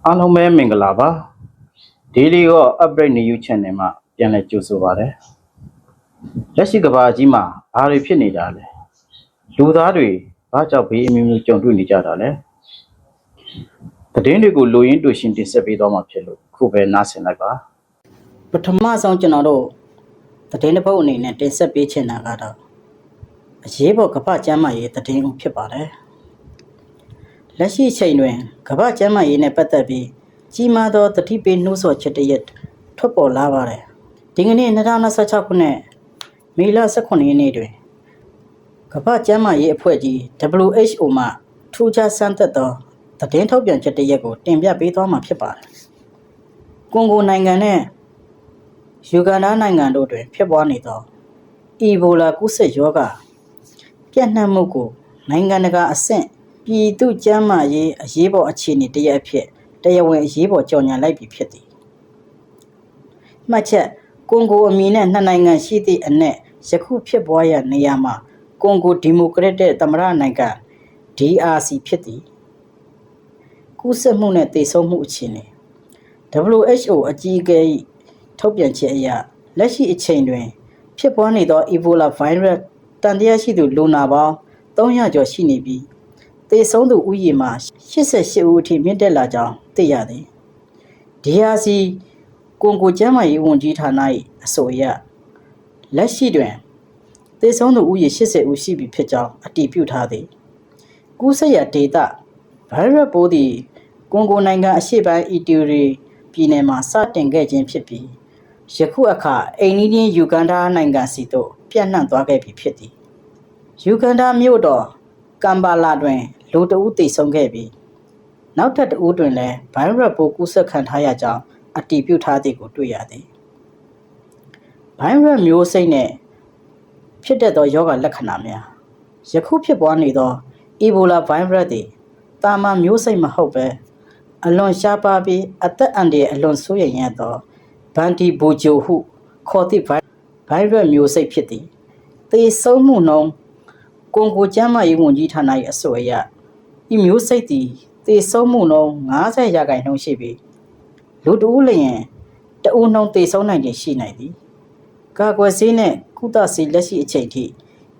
အားလုံးပဲမင်္ဂလာပါ Daily ရော Update News Channel မှာပြန်လည်ကြိုဆိုပါရစေလက်ရှိကမ္ဘာကြီးမှာဘာတွေဖြစ်နေတာလဲလူသားတွေဘာကြောင့်ဘေးအမျိုးမျိုးကြုံတွေ့နေကြတာလဲသတင်းတွေကိုလိုရင်းတွေ့ရှင်တင်ဆက်ပေးသွားမှာဖြစ်လို့ခုပဲနားဆင်လိုက်ပါပထမဆုံးကျွန်တော်တို့သတင်းတစ်ပုဒ်အနေနဲ့တင်ဆက်ပေးချင်တာကတော့အရေးပေါ်ကမ္ဘာ့ကျန်းမာရေးသတင်းကိုဖြစ်ပါတယ်လက်ရှိအချိန်တွင်ကမ္ဘာ့ကျန်းမာရေးနဲ့ပတ်သက်ပြီးကြီးမားသောသတိပေးနှိုးဆော်ချက်တစ်ရပ်ထွက်ပေါ်လာပါတယ်ဒီကနေ့2026ခုနှစ်မေလ18ရက်နေ့တွင်ကမ္ဘာ့ကျန်းမာရေးအဖွဲ့ကြီး WHO မှထူးခြားစမ်းသပ်သောသတင်းထုတ်ပြန်ချက်တစ်ရပ်ကိုတင်ပြပေးသွားမှာဖြစ်ပါတယ်ကွန်ဂိုနိုင်ငံနဲ့ယူဂန်ဒါနိုင်ငံတို့တွင်ဖြစ်ပွားနေသောအီဘိုလာကူးစက်ရောဂါပြန့်နှံ့မှုကိုနိုင်ငံတကာအဆင့်ပြည်သူ့ကျန်းမာရေးအရေးပေါ်အခြေအနေတစ်ရပ်အဖြစ်တရားဝင်အရေးပေါ်ကြေညာလိုက်ပြီဖြစ်သည်မှတ်ချက်ကွန်ဂိုအမည်နဲ့နှစ်နိုင်ငံရှိသည့်အနက်ယခုဖြစ်ပွားရာနေရာမှာကွန်ဂိုဒီမိုကရက်တစ်သမ္မတနိုင်ငံ DRC ဖြစ်သည်ကူးစက်မှုနဲ့သေဆုံးမှုအခြေအနေ WHO အကြီးအကဲ၏ထုတ်ပြန်ချက်အရလက်ရှိအချိန်တွင်ဖြစ်ပွားနေသော Ebola virus တန်တရားရှိသူလူနာပေါင်း300ကျော်ရှိနေပြီးသေဆုံးသူဦးရေမှာ88ဦးအထိမြင့်တက်လာကြောင်းသိရသည် DRC ကွန်ဂိုကျန်းမာရေးဝန်ကြီးဌာန၏အဆိုအရလက်ရှိတွင်သေဆုံးသူဦးရေ80ဦးရှိပြီဖြစ်ကြောင်းအတည်ပြုထားသည်ကူးစက်ရာဒေသဗိုင်းရပ်ပိုးသည်ကွန်ဂိုနိုင်ငံအရှေ့ပိုင်းအီတီရီပြည်နယ်မှာစတင်ခဲ့ခြင်းဖြစ်ပြီးယခုအခါအိမ်နီးချင်းယူဂန်ဒါနိုင်ငံစီသို့ပြန့်နှံ့သွားခဲ့ပြီဖြစ်သည်ယူဂန်ဒါမြို့တော်ကမ်ဘာလာတွင်လူတဦးသေဆုံးခဲ့ပြီးနောက်ထပ်တဦးတွင်လည်းဗိုင်းရပ်ပိုးကူးစက်ခံထားရကြောင်းအတည်ပြုထားသည်ကိုတွေ့ရသည်ဗိုင်းရပ်မျိုးစိတ်နှင့်ဖြစ်တတ်သောရောဂါလက္ခဏာများယခုဖြစ်ပွားနေသောအီဘိုလာဗိုင်းရပ်သည်တာမန်မျိုးစိတ်မဟုတ်ဘဲအလွန်ရှားပါးပြီးအသက်အန္တရာယ်အလွန်ဆိုးရိမ်ရသောဗန်တီဘိုဂျိုဟုခေါ်သည့်ဗိုင်းရပ်မျိုးစိတ်ဖြစ်သည်သေဆုံးမှုနှုန်းကွန်ဂိုကျန်းမာရေးဝန်ကြီးဌာန၏အဆိုအရဤမျိုးစိတ်သည်သေဆုံးမှုနှုန်း50%ရှိပြီးလူတဦးလျင်တဦးနှုန်းသေဆုံးနိုင်ခြင်းရှိနိုင်သည်ကာကွယ်ဆေးနှင့်ကုသဆေးလက်ရှိအချိန်ထိ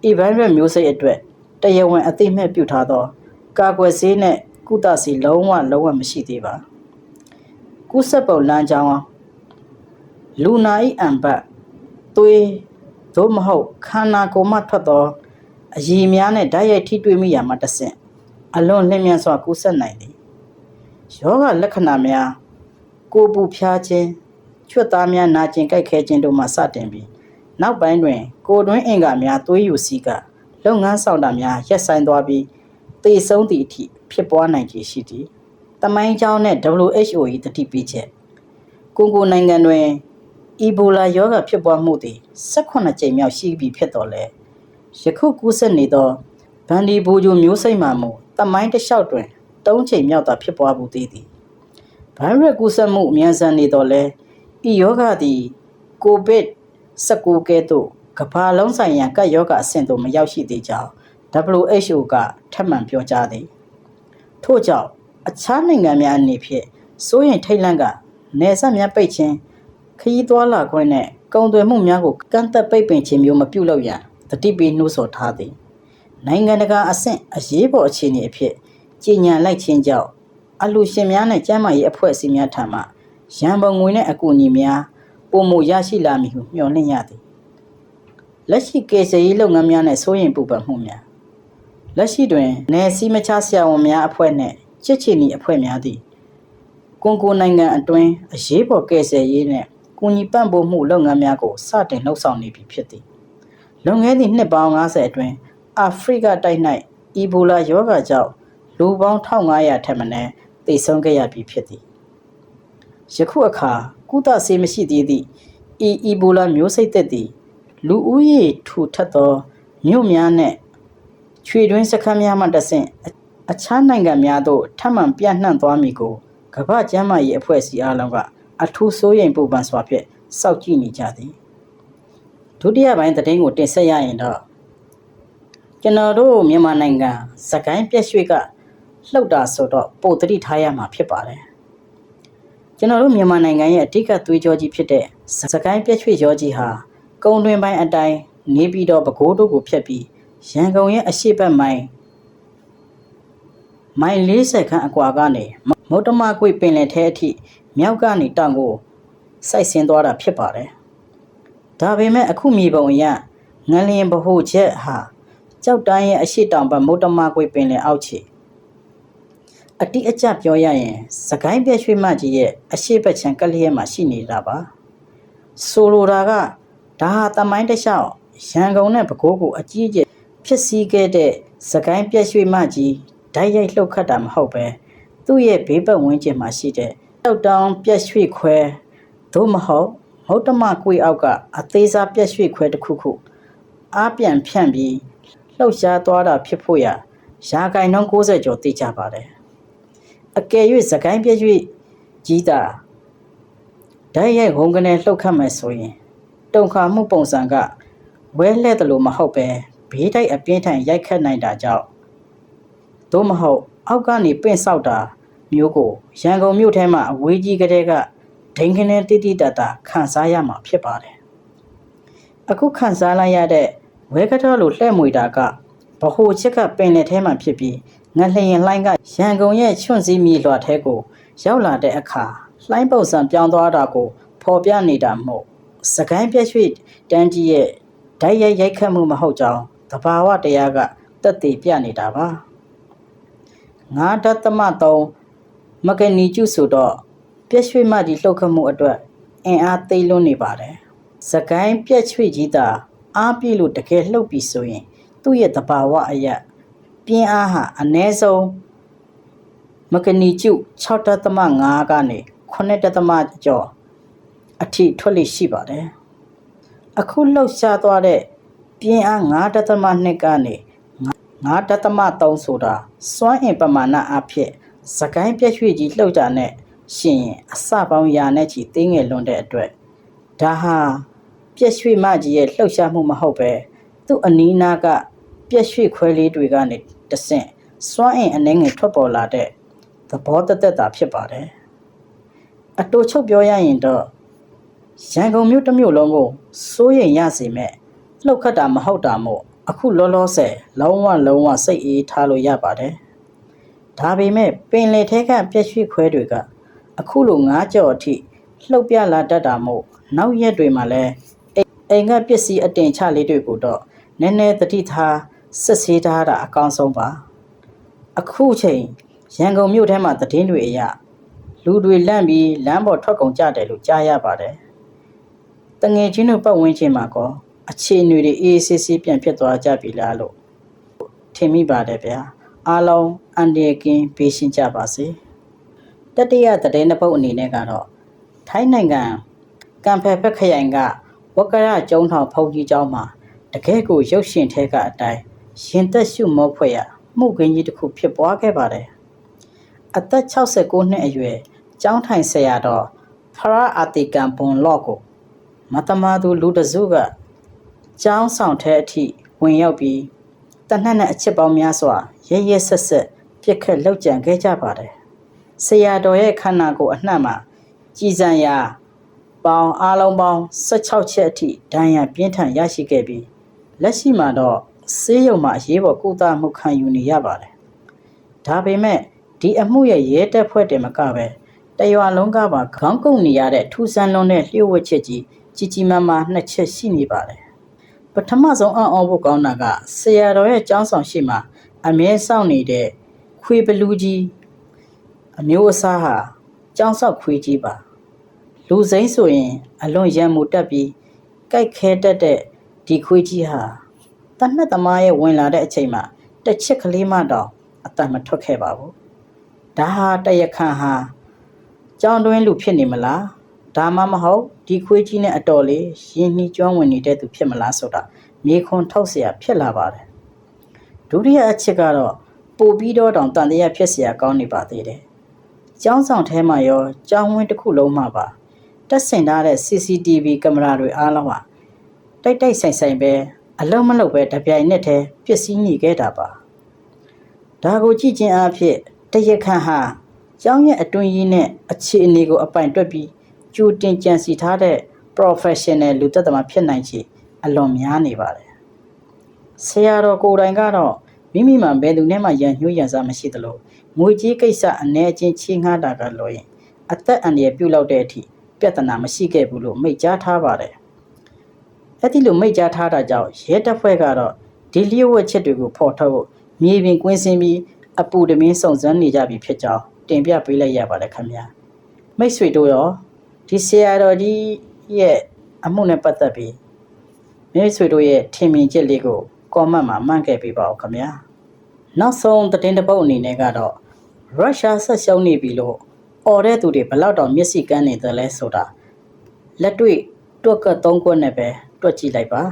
ဤဗိုင်းရပ်မျိုးစိတ်အတွက်တရားဝင်အသိမှတ်ပြုထားသောကာကွယ်ဆေးနှင့်ကုသဆေးလုံးဝမရှိသေးပါကူးစက်ပုံလမ်းကြောင်းလူနာ၏အံပတ်သွေးသို့မဟုတ်ခန္ဓာကိုယ်မှထွက်သောအရည်များနဲ့ဓာတ်ရိုက်ထိတွေ့မိရာမှတစ်ဆင့်အလွန်လျင်မြန်စွာကူးစက်နိုင်သည်ယောဂလက္ခဏာများကိုယ်ပူဖျားခြင်းချွတ်သားများနာကျင်ကိုက်ခဲခြင်းတို့မှစတင်ပြီးနောက်ပိုင်းတွင်ကိုယ်တွင်းအင်္ဂါများသွေးယူစီးကလုပ်ငန်းဆောင်တာများရပ်ဆိုင်းသွားပြီးသေဆုံးသည့်အထိဖြစ်ပွားနိုင်ခြေရှိသည်တမိုင်းကြောင်းနဲ့ WHO ၏တတိပေးချက်ကွန်ဂိုနိုင်ငံတွင်အီဘိုလာရောဂါဖြစ်ပွားမှုသည်18ကြိမ်မြောက်ရှိပြီဖြစ်တော်လဲယခုကူးစက်နေသောဗန်ဒီဘိုဂျိုမျိုးစိတ်မှမူတမိုင်းတစ်လျှောက်တွင်3ကြိမ်မြောက်သာဖြစ်ပွားမှုသေးသည်ဗိုင်းရပ်ကူးစက်မှုအမြန်ဆန်နေတော်လဲဤရောဂါသည်ကိုဗစ်-19ကဲ့သို့ကမ္ဘာလုံးဆိုင်ရာကပ်ရောဂါအဆင့်သို့မရောက်ရှိသေးကြောင်း WHO ကထပ်မံပြောကြားသည်ထို့ကြောင့်အခြားနိုင်ငံများအနေဖြင့်စိုးရိမ်ထိတ်လန့်ကနယ်စပ်များပိတ်ခြင်းခရီးသွားလာခွင့်နဲ့ကုန်သွယ်မှုများကိုကန့်သတ်ပိတ်ပင်ခြင်းမျိုးမပြုလုပ်ရန်တတိပေးနှိုးဆော်ထားသည်နိုင်ငံတကာအဆင့်အရေးပေါ်အခြေအနေအဖြစ်ကြေညာလိုက်ခြင်းကြောင့်အလှူရှင်များနဲ့ကျန်းမာရေးအဖွဲ့အစည်းများထံမှရန်ပုံငွေနဲ့အကူအညီများပိုမိုရရှိလာမည်ဟုမျှော်လင့်ရသည်လက်ရှိကယ်ဆယ်ရေးလုပ်ငန်းများနဲ့စိုးရိမ်ပူပန်မှုများလက်ရှိတွင်နယ်စည်းမခြားဆရာဝန်များအဖွဲ့နှင့်ချစ်ချီနီအဖွဲ့များသည်ကွန်ဂိုနိုင်ငံအတွင်းအရေးပေါ်ကယ်ဆယ်ရေးနှင့်ကူညီပံ့ပိုးမှုလုပ်ငန်းများကိုစတင်လှုပ်ဆောင်နေပြီဖြစ်သည်လွန်ခဲ့သည့်နှစ်ပေါင်း50အတွင်းအာဖရိကတိုက်၌အီဘိုလာရောဂါကြောင့်လူပေါင်း1500ထက်မနည်းသေဆုံးခဲ့ရပြီဖြစ်သည်ယခုအခါကုသဆေးမရှိသေးသည့်အီဘိုလာမျိုးစိတ်သက်သည်လူဦးရေထူထပ်သောမြို့များနှင့်ခြွေတွင်းစခန်းများမှတဆင့်အခြားနိုင်ငံများသို့ထပ်မံပြန့်နှံ့သွားမည်ကိုကမ္ဘာ့ကျန်းမာရေးအဖွဲ့အစည်းအားလုံးကအထူးစိုးရိမ်ပူပန်စွာဖြင့်စောင့်ကြည့်နေကြသည်ဒုတိယပိုင်းသတင်းကိုတင်ဆက်ရရင်တော့ကျွန်တော်တို့မြန်မာနိုင်ငံစကိုင်းပြက်ရွှေ့ကလှုပ်တာဆိုတော့ပိုသတိထားရမှာဖြစ်ပါတယ် ကျွန်တော်တို့မြန်မာနိုင်ငံရဲ့အဓိကသွေးကြောကြီးဖြစ်တဲ့စကိုင်းပြည့်ရွှေရောကြီးဟာကုန်းတွင်ပိုင်းအတိုင်းနေပြီးတော့ပဲခူးတို့ကိုဖျက်ပြီးရန်ကုန်ရဲ့အရှေ့ဘက်မိုင်40ခန့်အကွာကနေမုတ္တမကွေ့ပင်လယ်ထဲအထိမြောက်ကနေတောင်ကိုစိုက်ဆင်းသွားတာဖြစ်ပါတယ်။ဒါပေမဲ့အခုမြေပုံအရငလျင်ဗဟိုချက်ဟာကြောက်တိုင်းရဲ့အရှေ့တောင်ဘက်မုတ္တမကွေ့ပင်လယ်အောက်ခြေအတိအကျပြောရရင်စကိုင်းပြည့်ရွှေမကြီးရဲ့အရှေ့ဘက်ခြမ်းကလျက်မှာရှိနေတာပါဆိုလိုတာကဒါဟာတမိုင်းတစ်လျှောက်ရန်ကုန်နဲ့ပဲခူးကိုအကြီးအကျယ်ဖြစ်စည်းခဲ့တဲ့စကိုင်းပြည့်ရွှေမကြီးဓာတ်ရိုက်လှုပ်ခတ်တာမဟုတ်ပဲသူ့ရဲ့ဘေးပတ်ဝန်းကျင်မှာရှိတဲ့တောက်တောင်ပြည့်ရွှေခွဲသို့မဟုတ်မုတ္တမကွေ့အောက်ကအသေးစားပြည့်ရွှေခွဲတစ်ခုခုအားပြန်ဖြန့်ပြီးလှုပ်ရှားသွားတာဖြစ်ဖို့ရာခိုင်နှုန်း90ကျော်သိကြပါတယ်အကယ်၍စကိုင်းပြည့်ရွှေကြီးတာဓာတ်ရိုက်ဟုံးကနေလှုပ်ခတ်မယ်ဆိုရင်တုံခါမှုပုံစံကဝဲလှဲ့တယ်လို့မဟုတ်ပဲဘေးတိုက်အပြင်းထန်ရိုက်ခတ်နိုင်တာကြောင့်သို့မဟုတ်အောက်ကနေပင့်ဆောက်တာမျိုးကိုရန်ကုန်မြို့ထဲမှာအဝေးကြီးကလေးကဒိန်ခင်းတိတိတတ်တာခန်းစားရမှာဖြစ်ပါတယ်အခုခန်းစားလိုက်ရတဲ့ဝဲကတော်လိုလှဲ့မွေတာကဗဟိုချက်ကပင်လယ်ထဲမှာဖြစ်ပြီးငလျင်လှိုင်းကရန်ကုန်ရဲ့ချွန့်စည်းမြေလွှာထဲကိုရောက်လာတဲ့အခါလှိုင်းပုံစံပြောင်းသွားတာကိုဖော်ပြနေတာမို့စကိုင်းပြည့်ရွှေတန်းကြီးရဲ့ဓာတ်ရိုက်ခတ်မှုမဟုတ်ကြောင်းသဘာဝတရားကသက်သေပြနေတာပါ9.3 မဂနီကျုဆိုတော့ပြည့်ရွှေမကြီးလှုပ်ခတ်မှုအတွက်အင်အားသိလွန်းနေပါတယ်စကိုင်းပြည့်ရွှေကြီးသာအားပြည့်လို့တကယ်လှုပ်ပြီးဆိုရင်သူ့ရဲ့သဘာဝအရာပြင်းအားဟာအနည်းဆုံးမဂနီကျု 6.5 ကနေ 9.ကျော်အထိထွက်လိရှိပါတယ်အခုလှုပ်ရှားသွားတဲ့ပြင်းအား 9.2 ကနေ 9.3 ဆိုတာစွမ်းအင်ပမာဏအဖြစ်စကိုင်းပြည့်ရွှေကြီးလှုပ်တာနဲ့ရှင်ရင်အစပေါင်းရာနဲ့ချီသေးငယ်လွန်တဲ့အတွက်ဒါဟာပြည့်ရွှေမကြီးရဲ့လှုပ်ရှားမှုမဟုတ်ပဲသူ့အနီးနားကပြည့်ရွှေခွဲလေးတွေကနေတဆင့်စွမ်းအင်အနေငယ်ထွက်ပေါ်လာတဲ့သဘောတသက်တာဖြစ်ပါတယ်အတူချုပ်ပြောရရင်တော့ရန်ကုန်မြို့တစ်မြို့လုံးကိုစိုးရိမ်ရစေမဲ့လှုပ်ခတ်တာမဟုတ်တာမို့အခုလောလောဆယ်လုံးဝစိတ်အေးထားလို့ရပါတယ်ဒါပေမဲ့ပင်လယ်ထဲကပြည့်ရွှေခွဲတွေကအခုလို9ကြော်အထိလှုပ်ပြလာတတ်တာမို့နောက်ရက်တွေမှာလည်းအိမ်ကပစ္စည်းအတင်ချလေးတွေကိုတော့နည်းနည်းသတိထားစစ်ဆေးထားတာအကောင်းဆုံးပါအခုချိန်ရန်ကုန်မြို့ထဲမှာသတင်းတွေအရလူတွေလန့်ပြီးလမ်းပေါ်ထွက်ကုန်ကြတယ်လို့ကြားရပါတယ်တငယ်ချင်းတို့ပတ်ဝန်းကျင်မှာကောအခြေအနေတွေအေးဆေးဆေးပြန်ဖြစ်သွားကြပြီလားလို့ထင်မိပါတယ်ဗျာအားလုံးအန်ဒီကင်းပေးရှင်းကြပါစေတတိယသတင်းတစ်ပုဒ်အနေနဲ့ကတော့ထိုင်းနိုင်ငံကံဖယ်ဘက်ခရိုင်ကဝက္ကရကျုံထောင်ဖုန်ကြီးကျောင်းမှာတကယ်ကိုရုပ်ရှင်ထဲကအတိုင်းရင်သက်ရှုမောဖွဲ့ရမှုခင်းကြီးတစ်ခုဖြစ်ပွားခဲ့ပါတယ်အသက်69နှစ်အရွယ်ကျောင်းထိုင်ဆရာတော်ဖရာအာတီကံဘွန်လော့ကိုမတမာသူလူတစုကကျောင်းဆောင်ထဲအထိဝင်ရောက်ပြီးတနက်နဲ့အချက်ပေါင်းများစွာရဲဆက်ပြစ်ခတ်လောက်ကြံခဲ့ကြပါတယ်ဆရာတော်ရဲ့ခန္ဓာကိုယ်အနှံ့မှာကြည်စံရာပေါင်းအားလုံးပေါင်း16ချက်အထိဒဏ်ရာပြင်းထန်ရရှိခဲ့ပြီးလက်ရှိမှာတော့ဆေးရုံမှာအရေးပေါ်ကုသမှုခံယူနေရပါတယ်ဒါပေမဲ့ဒီအမှုရဲ့ရဲတပ်ဖွဲ့တင်မကပဲတရွာလုံးကပါခေါင်းကုပ်နေရတဲ့ထူးဆန်းလွန်းတဲ့လျှို့ဝှက်ချက်ကြီးမားမား2ချက်ရှိနေပါတယ်ပထမဆုံးအံ့ဩဖို့ကောင်းတာကဆရာတော်ရဲ့ကျောင်းဆောင်ရှိမှာအမြဲစောင့်နေတဲ့ခွေဘလူးကြီးအမျိုးအစားဟာကျောင်းဆောက်ခွေးကြီးပါလူစိမ်းဆိုရင်အလွန်ရံမှုတက်ပြီးကြိုက်ခဲတတ်တဲ့ဒီခွေးကြီးဟာတနတ်သမားရဲ့ဝင်လာတဲ့အချိန်မှာတစ်ချက်ကလေးမှတော့အတန်မထွက်ခဲ့ပါဘူးဒါဟာတရခန့်ဟာကျောင်းတွင်းလူဖြစ်နေမလားဒါမှမဟုတ်ဒီခွေးကြီးနဲ့အတော်လေးရင်းနှီးကျွမ်းဝင်နေတဲ့သူဖြစ်မလားဆိုတာမြေခွန်းထောက်เสียဖြစ်လာပါတယ်ဒုတိယအချက်ကတော့ပို့ပြီးတော့တောင်တန်တရားဖြစ်เสียကောင်းနေပါသေးတယ်ကျောင်းဆောင်ထဲမှာရောကျောင်းဝင်းတစ်ခုလုံးမှာပါတက်ဆင်ထားတဲ့ CCTV ကင်မရာတွေအားလုံးဟာတိုက်ဆိုင်ပဲအလုံးမလုံးပဲတပြိုင်နက်တည်းပျက်စီးညိခဲ့တာပါဒါကိုကြည့်ခြင်းအဖြစ်တရခန့်ဟာ ကျောင်းရဲ့အတွင်းကြီးနဲ့အခြေအနေကိုအပိုင်တွက်ပြီးကြိုတင်ကြံစီထားတဲ့ professional လူသက်သမားဖြစ်နိုင်ချေအလွန်များနေပါတယ်ဆရာတော်ကိုယ်တိုင်ကတော့မိမိမှာဘယ်သူနဲ့မှရန်ညှိုးရန်စားမရှိသလိုငွေကြေးကိစ္စအနေအချင်းချင်းငှားတာကလို့ရင်အသက်အန္တရာယ်ပြုလုပ်တဲ့အထိပြဿနာမရှိခဲ့ဘူးလို့မိတ်ကြားထားပါတယ်အဲ့ဒီလိုမိတ်ကြားထားတာကြောင့်ရဲတပ်ဖွဲ့ကတော့ဒီလျှို့ဝှက်ချက်တွေကိုဖော်ထုတ်ဖို့မြေပြင်ကွင်းဆင်းပြီးအပူတမင်းစုံစမ်းနေကြပြီဖြစ်ကြောင်းတင်ပြပေးလိုက်ရပါတယ်ခင်ဗျာမိတ်ဆွေတို့ရောဒီဆရာတော်ကြီးရဲ့အမှုနဲ့ပတ်သက်ပြီးမိတ်ဆွေတို့ရဲ့ထင်မြင်ချက်လေးကိုကွန်မန့်မှာမှန့်ခဲ့ပေးပါဦးခင်ဗျာနောက်ဆုံးသတင်းတစ်ပုဒ်အနေနဲ့ကတော့ရုရှားဆက်ရှုံးနေပြီလို့အော်တဲ့သူတွေဘလောက်တောင်မျက်စိကန်းနေတယ်လဲဆိုတာလက်တွေ့တွက်က3ခွက်နဲ့ပဲတွက်ကြည့်လိုက်ပါ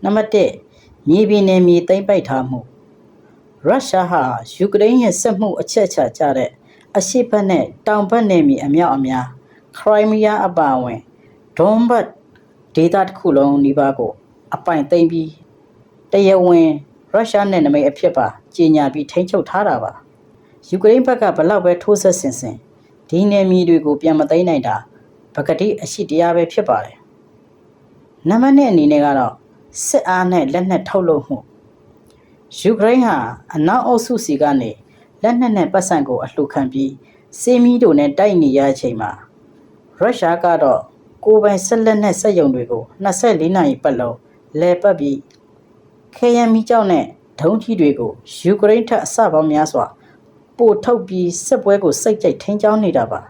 နံပါတ်1မြေပြင်နယ်မြေသိမ်းပိုက်ထားမှုရုရှားဟာယူကရိန်းရဲ့စစ်မှုအချက်ချာကြတဲ့အရှေ့ဘက်နဲ့တောင်ဘက်နယ်မြေအမြောက်အများခရိုင်းမီးယားအပါအဝင်ဒွန်ဘတ်ဒေသတစ်ခုလုံးနီးပါးကိုအပိုင်သိမ်းပြီးတရားဝင်ရုရှားနယ်နိမိတ်အဖြစ်ပါကြီးညာပြီးထိန်းချုပ်ထားတာပါယူကရိန်းဘက်ကဘလောက်ပဲထိုးဆက်ဆင်ဒီနယ်မြေတွေကိုပြန်မသိမ်းနိုင်တာပကတိအရှိတရားပဲဖြစ်ပါတယ်နံပါတ်2အနေနဲ့ကတော့စစ်အားနဲ့လက်နက်ထုတ်လုပ်မှုယူကရိန်းဟာအနောက်အုပ်စုစီကနေလက်နက်နဲ့ပတ်စံကိုအလှူခံပြီးစေမီတို့နဲ့တိုက်နေရချိန်မှာရုရှားကတော့ကိုယ်ပိုင်ဆက်လက်နဲ့စက်ရုံတွေကို24နာရီပတ်လုံးလဲပတ်ပြီးခဲယမ်းမီးကျောက်နဲ့ဒုံးကြီးတွေကိုယူကရိန်းထက်အဆပေါင်းများစွာပို့ထုတ်ပြီးစစ်ပွဲကိုစိတ်ကြိုက်ထိန်းကျောင်းနေတာပါ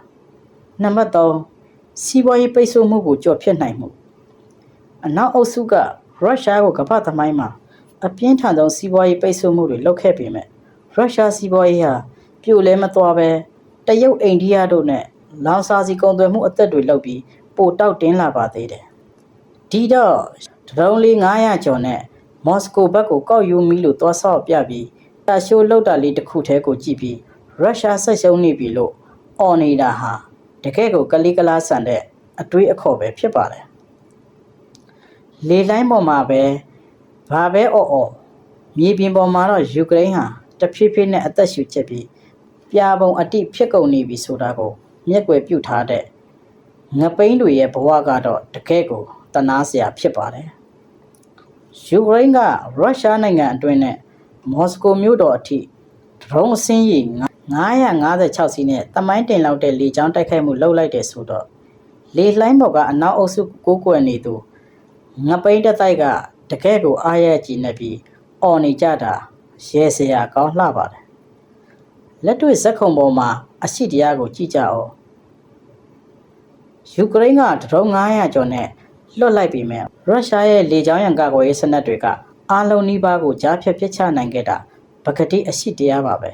နံပါတ်3စီးပွားရေးပိတ်ဆို့မှုကိုကြော်ဖြတ်နိုင်မှုအနောက်အုပ်စုကရုရှားကိုကမ္ဘာသမိုင်းမှာအပြင်းထန်ဆုံးစီးပွားရေးပိတ်ဆို့မှုတွေလုပ်ခဲ့ပေမဲ့ရုရှားစီးပွားရေးဟာပြိုလဲမသွားပဲတရုတ်အိန္ဒိယတို့နဲ့လောင်စာဆီကုန်သွယ်မှုအသက်တွေလုပ်ပြီးပိုတောက်တင်းလာပါသေးတယ်ဒီတော့ဒရုန်းလေး900ကျော်နဲ့မော်စကိုဘက်ကိုကောက်ယူမီလို့သွားဆောက်ပြပြီးတာရှိုးလောက်တာလေးတစ်ခုတည်းကိုကြည့်ပြီးရုရှားဆက်ရှုံးနေပြီလို့အော်နေတာဟာတကယ်ကိုကလေးကလားဆန်တဲ့အတွေးအခေါ်ပဲဖြစ်ပါတယ်လေလိုင်းပေါ်မှာပဲဘာပဲအော်မြေပြင်ပေါ်မှာတော့ယူကရိန်းဟာတဖြည်းဖြည်းနဲ့အသက်ရှူချက်ပြီးပြာပုံအတိဖြစ်ကုန်နေပြီဆိုတာကိုမျက်ကွယ်ပြုထားတဲ့ငပိန်းတွေရဲ့ဘဝကတော့တကယ်ကိုတနာစရာဖြစ်ပါတယ်ယူကရိန်းကရုရှားနိုင်ငံအတွင်းနဲ့မော်စကိုမြို့တော်အထိဒရုန်းအစင်းကြီး956စီးနဲ့တမိုင်းတင်လောက်တဲ့လေကြောင်းတိုက်ခိုက်မှုလုပ်လိုက်တယ်ဆိုတော့လေလှိုင်းပေါ်ကအနောက်အုပ်စုကိုကွယ်နေသူငပိန်းတက်တိုက်ကတကယ်ကိုအားရကြည်နေပြီးအော်နေကြတာရဲစရာကောင်းလှပါတယ်လက်တွေ့ဇက်ခုံပေါ်မှာအရှိတရားကိုကြည့်ကြအောင်ယူကရိန်းကဒရုန်း900ကျော်နဲ့လွတ်လိုက်ပြီမဲ့ရုရှားရဲ့လေကြောင်းရန်ကာကွယ်ရေးစနစ်တွေကအားလုံးနီးပါးကိုကြားဖြတ်ပစ်ချနိုင်ခဲ့တာပကတိအရှိတရားပါပဲ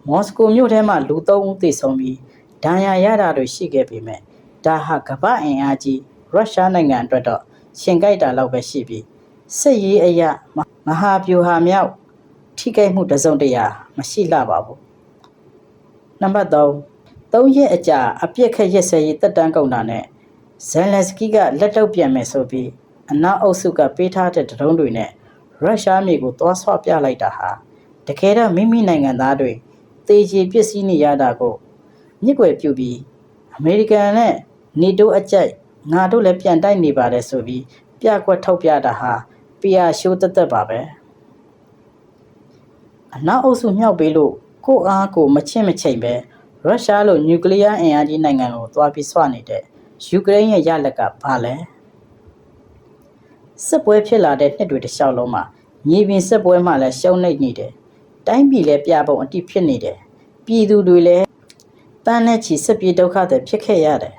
မော်စကိုမြို့ထဲမှာလူ3ဦးသေဆုံးပြီးဒဏ်ရာရတာတွေရှိခဲ့ပေမဲ့ဒါဟာကမ္ဘာအင်အားကြီးရုရှားနိုင်ငံအတွက်တော့ရှင်ကြိုက်တာလောက်ပဲရှိပြီးစစ်ရေးအရာမဟာဗျူဟာမြောက်ထိခိုက်မှုတစုံတရာမရှိလှပါဘူးနံပါတ်3ရက်အကြာအပြစ်ခက်ရက်စဲရေးတက်တန်းကုန်တာနဲ့ဇန်လက်စကီကလက်တော့ပြန်မယ်ဆိုပြီးအနောက်အုပ်စုကပေးထားတဲ့ဒရုန်းတွေနဲ့ရုရှားမြေကိုသွားဆွပြလိုက်တာဟာတကယ်တော့မိမိနိုင်ငံသားတွေတေချေပစ္စည်းနေရတာကိုမြစ်ွယ်ပြုပြီးအမေရိကန်နဲ့နေတိုးအကြိုက်ငါတို့လည်းပြန်တိုက်နေပါတယ်ဆိုပြီးပြကွက်ထုတ်ပြတာဟာပြာရှိုးတက်ပါပဲအနောက်အုပ်စုမြောက်ပေးလို့ကိုအားကိုမချင့်မချိန်ပဲရုရှားလိုနျူကလ িয়ার အင်အားကြီးနိုင်ငံကိုသွားပြီးဆွနေတဲ့ယူကရိန်းရဲ့ရလက်ကဘာလဲစစ်ပွဲဖြစ်လာတဲ့နှစ်တွေတစ်လျှောက်လုံးမှာမြေပြင်စစ်ပွဲမှာလည်းရှုံးနိမ့်နေတယ်တိုင်းပြည်လည်းပြပုံအတိဖြစ်နေတယ်ပြည်သူတွေလည်းတန်းနဲ့ချီစစ်ပြေဒုက္ခတွေဖြစ်ခဲ့ရတယ်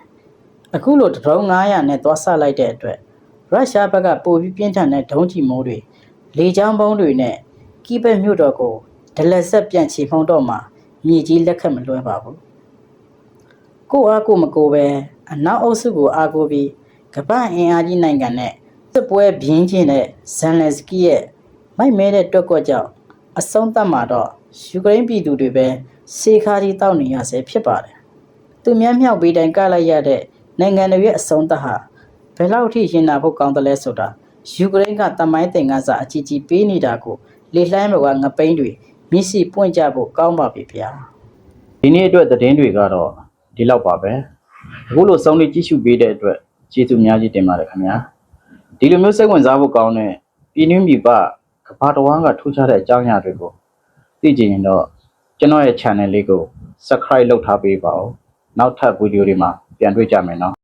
အခုလိုဒရုန်း900နဲ့သွားဆလိုက်တဲ့အတွက်ရုရှားဘက်ကပိုပြီးပြင်းထန်တဲ့ဒုံးကျည်မိုးတွေလေကြောင်းဘုံးတွေနဲ့ကိဗက်မြို့တော်ကိုဒလက်ဆက်ပြန်ချီဖုံးတော့မှာမြေကြီးလက်ခတ်မလွှဲပါဘူးကိုအားကိုမကိုပဲအနောက်အုပ်စုကိုအားကိုပြီးကမ္ဘာအင်အားကြီးနိုင်ငံနဲ့စစ်ပွဲပြင်းကျင်တဲ့ဇန်လက်စကီရဲ့မိုက်မဲတဲ့တွက်ကွက်ကြောင့်အဆုံးသတ်မှာတော့ယူကရိန်းပြည်သူတွေပဲစေခါကြီးတောက်နေရဆဲဖြစ်ပါတယ်သူများမြောက်ပေးတိုင်းကလိုက်ရတဲ့နိုင်ငံတွေရဲ့အဆုံးသတ်ဟာဘယ်လောက်ထိရင်နာဖို့ကောင်းတယ်လဲဆိုတာယူကရိန်းကတမိုင်းသင်ခန်းစာအကြီးကြီးပေးနေတာကိုလေလှမ်းပေါ်ကငပိန်းတွေမျက်စိပွင့်ကြဖို့ကောင်းပါပြီဗျာ ဒီနေ့အတွက်သတင်းတွေကတော့ဒီလောက်ပါပဲအခုလိုစောင်းလေးကြည့်ရှုပေးတဲ့အတွက်ကျေးဇူးအများကြီးတင်ပါတယ်ခင်ဗျာဒီလိုမျိုးစိတ်ဝင်စားဖို့ကောင်းတဲ့ပြည်တွင်းပြည်ပကမ္ဘာတစ်ဝန်းကထူးခြားတဲ့အကြောင်းအရာတွေကိုသိကြရင်တော့ကျွန်တော်ရဲ့ channel လေးကို subscribe လုပ်ထားပေးပါဦးနောက်ထပ်ဗီဒီယိုတွေမှာပြန်တွေ့ကြမယ်နော်